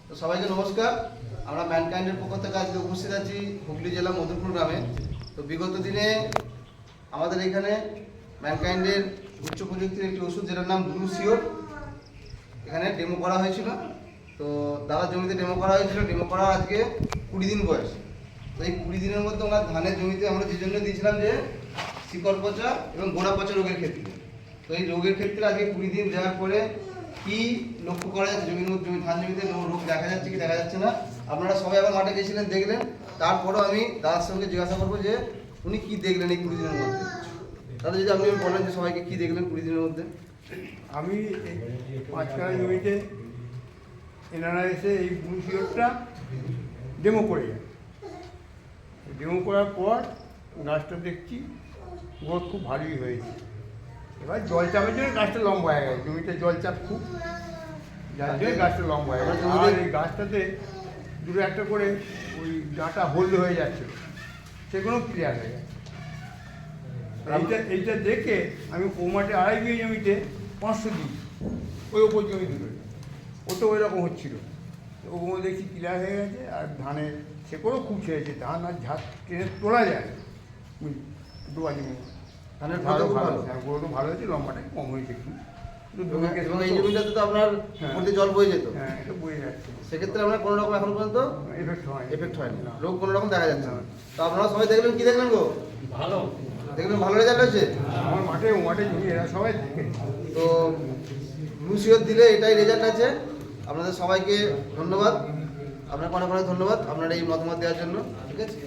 তো সবাইকে নমস্কার। আমরা ম্যানকাইন্ডের পক্ষ থেকে আজকে উপস্থিত আছি হুগলি জেলা মধুপুর গ্রামে। তো বিগত দিনে আমাদের এখানে ম্যানকাইন্ডের উচ্চ প্রযুক্তির একটি ওষুধ যেটার নাম ব্লু শিওর এখানে ডেমো করা হয়েছিল। তো দাদার জমিতে ডেমো করা হয়েছিল, ডেমো করা আজকে 20 দিন বয়স। তো এই 20 দিনের মধ্যে ওনার ধানের জমিতে আমরা যে জন্য দিয়েছিলাম যে শিকড় পচা এবং গোড়া পচা রোগের ক্ষেত্রে। তো এই রোগের ক্ষেত্রে আজকে 20 দিন দেওয়ার পরে কি লক্ষ্য করা যাচ্ছে জমির মধ্যে, ধান জমিতে রোগ দেখা যাচ্ছে কি দেখা যাচ্ছে না, আপনারা সবাই আবার মাঠে গেছিলেন, দেখলেন। তারপরেও আমি দাদার সঙ্গে জিজ্ঞাসা করবো যে উনি কি দেখলেন এই 20 দিনের মধ্যে। তাহলে যদি আপনি বলেন যে সবাইকে কি দেখলেন 20 দিনের মধ্যে। আমি এই 5 কাঠা জমিতে এনারা এসে এই ব্লু শিওরটা ডেমো করে যায়। ডেমো করার পর গাছটা দেখছি গ্রোথ খুব ভালোই হয়েছে। এবার জল চাপের জন্য গাছটা লম্বা হয়ে গেছে, জমিতে জল চাপ খুব, যার জন্য গাছটা লম্বা হয়ে গেছে। আর এই গাছটাতে দুটো একটা করে ওই ডাঁটা হোল্ড হয়ে যাচ্ছিল, সেগুলো ক্লিয়ার হয়ে গেছে। এইটা দেখে আমি ও মাঠে 2.5 বিঘে জমিতে 500 দিই, ওই ওপর জমি দুটো, ও তো ওই রকম হচ্ছিল। ওগুলো দেখছি ক্লিয়ার হয়ে গেছে। আর ধানের শেকড়ও খুব ছেড়েছে, ধান আর ঝাঁক টেনে তোলা যায় দুবাজি ধানের ভালো ফলন ভালো, ভালো। হ্যাঁ গোড়ো ভালো হয়েছে, লম্বাটা কম হয়েছে একটু। এবং এই জমিটাতে তো আপনার হ্যাঁ। মধ্যে জল বয়ে যেত, হ্যাঁ, এটা বয়ে যাচ্ছে, সেক্ষেত্রে আপনার কোনো রকম এখন পর্যন্ত এফেক্ট হয়নি না, রোগ কোনো রকম দেখা যাচ্ছে না। না। তো আপনারা সবাই দেখলেন, কি দেখলেন গো? ভালো দেখলেন ভালো রেজাল্ট হয়েছে। আমার মাঠে ও মাঠে জমি এরা সবাই দেখে। তো ব্লু শিওর দিলে এটাই রেজাল্ট আছে। আপনাদের সবাইকে ধন্যবাদ, আপনাকে অনেক অনেক ধন্যবাদ আপনার এই মতামত দেওয়ার জন্য। ঠিক আছে।